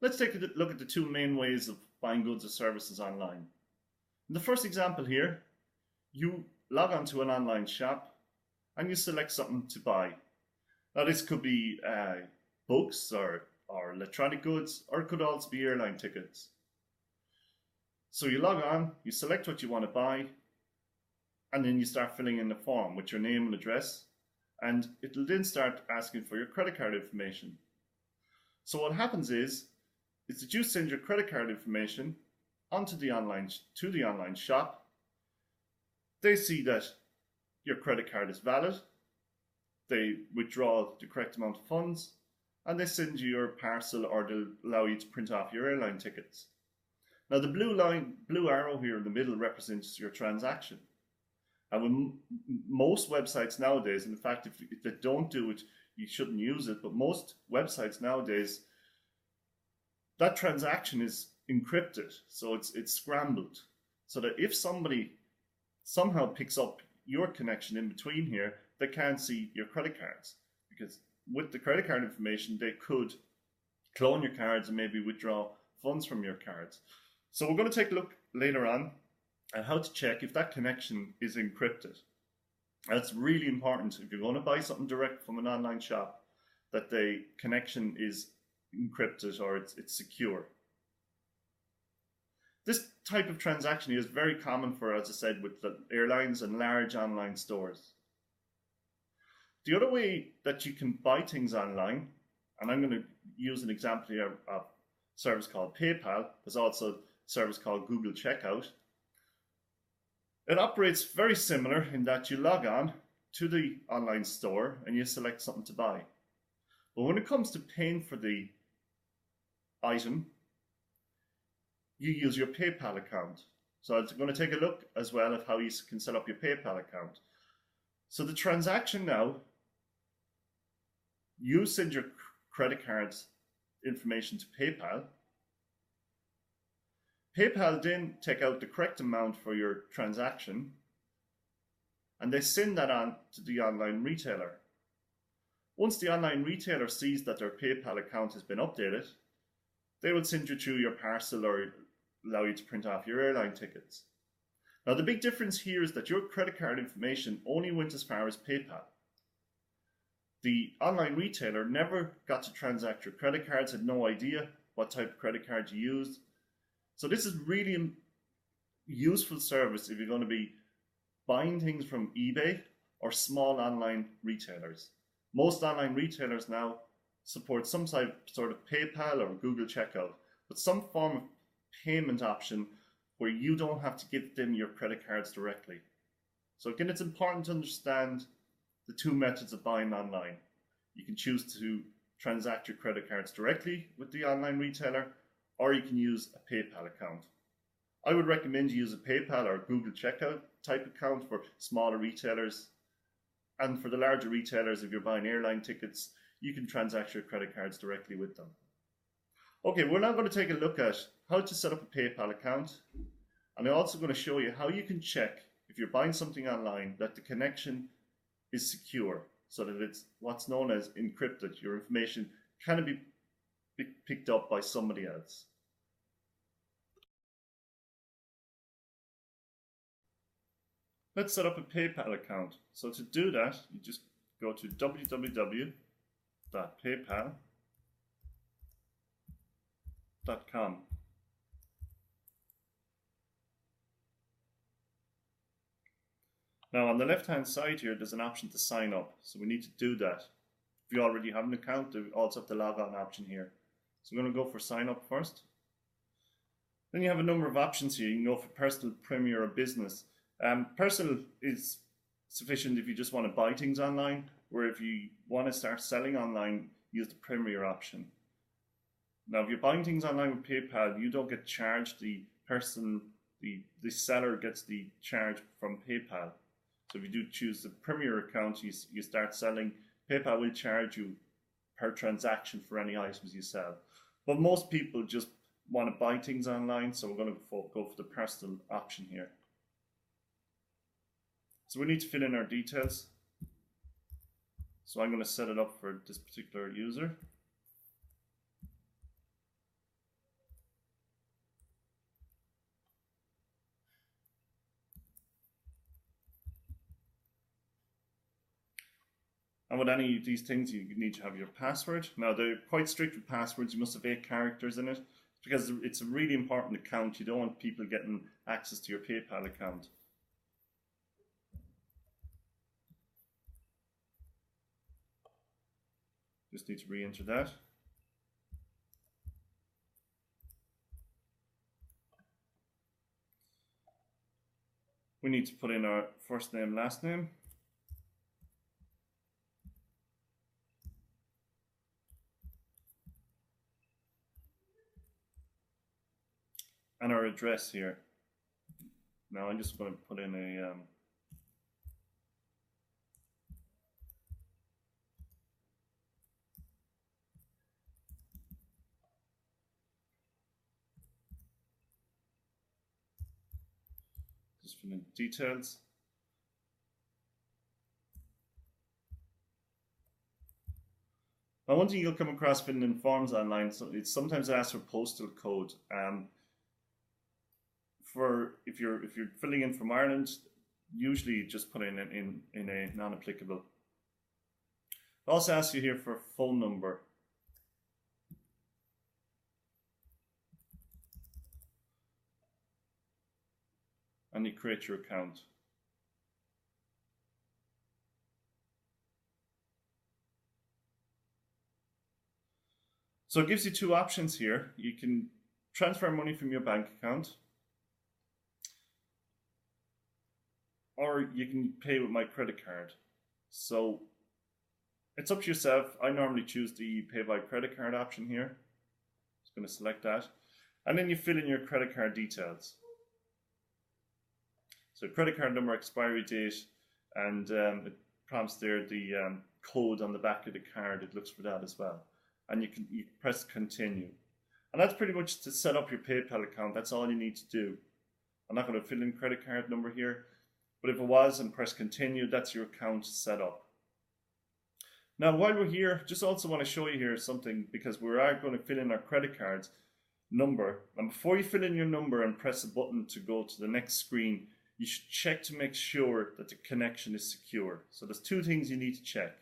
Let's take a look at the two main ways of buying goods or services online. In the first example here, you log on to an online shop and you select something to buy. Now this could be books or electronic goods, or it could also be airline tickets. So you log on, you select what you want to buy, and then you start filling in the form with your name and address, and it'll then start asking for your credit card information. So what happens is that you send your credit card information onto the online shop. They see that your credit card is valid. They withdraw the correct amount of funds, and they send you your parcel, or they'll allow you to print off your airline tickets. Now the blue arrow here in the middle represents your transaction. And when most websites nowadays, in fact, if they don't do it, you shouldn't use it, but most websites nowadays, that transaction is encrypted, so it's scrambled, so that if somebody somehow picks up your connection in between here, they can't see your credit cards, because with the credit card information, they could clone your cards and maybe withdraw funds from your cards. So we're going to take a look later on at how to check if that connection is encrypted. That's really important if you're going to buy something direct from an online shop, that the connection is encrypted or it's secure. This type of transaction is very common for, as I said, with the airlines and large online stores. The other way that you can buy things online, and I'm going to use an example here of a service called PayPal. There's also a service called Google Checkout. It operates very similar in that you log on to the online store and you select something to buy. But when it comes to paying for the item, you use your PayPal account. So I'm going to take a look as well at how you can set up your PayPal account. So the transaction now, you send your credit card information to PayPal. PayPal then take out the correct amount for your transaction, and they send that on to the online retailer. Once the online retailer sees that their PayPal account has been updated, they will send you through your parcel or allow you to print off your airline tickets. Now the big difference here is that your credit card information only went as far as PayPal. The online retailer never got to transact your credit cards, had no idea what type of credit card you used. So this is really a useful service if you're going to be buying things from eBay or small online retailers. Most online retailers now support some sort of PayPal or Google Checkout, but some form of payment option where you don't have to give them your credit cards directly. So again, it's important to understand the two methods of buying online. You can choose to transact your credit cards directly with the online retailer, or you can use a PayPal account. I would recommend you use a PayPal or Google Checkout type account for smaller retailers. And for the larger retailers, if you're buying airline tickets, you can transact your credit cards directly with them. Okay, we're now going to take a look at how to set up a PayPal account. And I'm also going to show you how you can check, if you're buying something online, that the connection is secure, so that it's what's known as encrypted. Your information cannot be picked up by somebody else. Let's set up a PayPal account. So to do that, you just go to www.paypal.com. Now on the left hand side here, there's an option to sign up. So we need to do that. If you already have an account, you also have the log on option here. So I'm going to go for sign up first. Then you have a number of options here. You can go for personal, premier, or business. Personal is sufficient if you just want to buy things online, where if you want to start selling online, use the premier option. Now, if you're buying things online with PayPal, you don't get charged. The seller gets the charge from PayPal. So if you do choose the premier account, you start selling, PayPal will charge you per transaction for any items you sell. But most people just want to buy things online, so we're going to go for the personal option here. So we need to fill in our details. So I'm going to set it up for this particular user. And with any of these things, you need to have your password. Now, they're quite strict with passwords. You must have 8 characters in it because it's a really important account. You don't want people getting access to your PayPal account. Just need to re-enter that. We need to put in our first name, last name. And our address here. Now I'm just going to put in a just fill in details. Now, one thing you'll come across filling in forms online, so it's sometimes asked for postal code. If you're filling in from Ireland, usually just put in a non-applicable. It also asks you here for a phone number. And you create your account. So it gives you 2 options here. You can transfer money from your bank account, or you can pay with my credit card. So it's up to yourself. I normally choose the pay by credit card option here. Just going to select that. And then you fill in your credit card details. So credit card number, expiry date, and it prompts there the code on the back of the card. It looks for that as well. And you press continue. And that's pretty much to set up your PayPal account. That's all you need to do. I'm not going to fill in credit card number here, but if it was and press continue, that's your account set up. Now, while we're here, just also want to show you here something, because we are going to fill in our credit card's number. And before you fill in your number and press a button to go to the next screen, you should check to make sure that the connection is secure. So there's 2 things you need to check.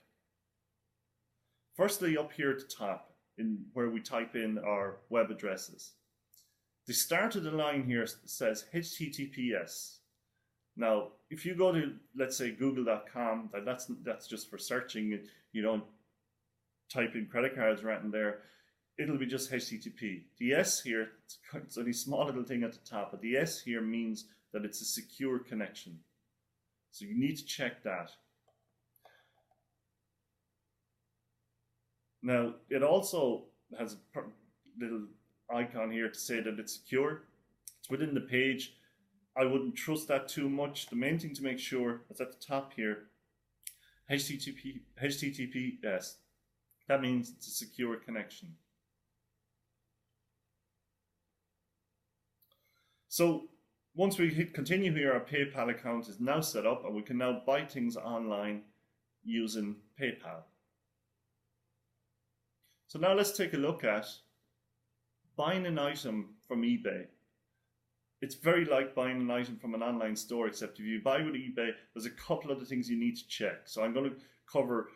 Firstly, up here at the top, where we type in our web addresses, the start of the line here says HTTPS. Now, if you go to, let's say, google.com, that's just for searching. You don't type in credit cards right in there. It'll be just HTTP. The S here, it's only a small little thing at the top, but the S here means that it's a secure connection. So you need to check that. Now, it also has a little icon here to say that it's secure. It's within the page. I wouldn't trust that too much. The main thing to make sure is at the top here, HTTPS. That means it's a secure connection. So once we hit continue here, our PayPal account is now set up and we can now buy things online using PayPal. So now let's take a look at buying an item from eBay. It's very like buying an item from an online store, except if you buy with eBay, there's a couple of the things you need to check. So I'm going to cover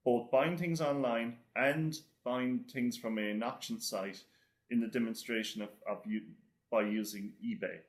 both buying things online and buying things from an auction site in the demonstration by using eBay.